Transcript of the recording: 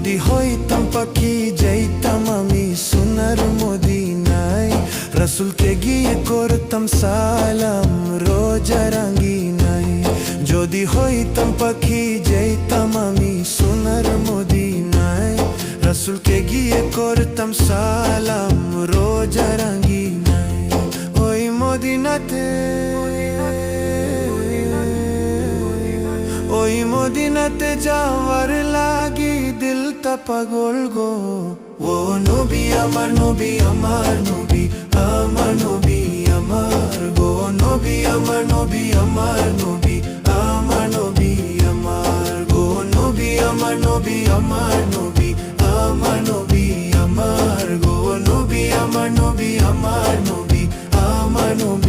যদি হইতাম পাখি যাইতাম আমি সোনার মদিনায়, রাসূলকে গিয়ে করতাম সালাম রোজা রাঙ্গিনায়। যদি হইতাম পাখি যাইতাম আমি সোনার মদিনায়, রাসূলকে গিয়ে করতাম সালাম রোজা রাঙ্গিনায়। ওই মদিনাতে, ওই মদিনাতে যাওয়ার লাগি দিলটা পাগল গো। ও নবী আমার নবী আমার নবী আমার নবী আমার গো, নবী আমার নবী আমার নবী আমার নবী আমার গো, নবী আমার নবী আমার নবী আমার নবী আমার গো, নবী আমার নবী আমার নবী আমার নবী।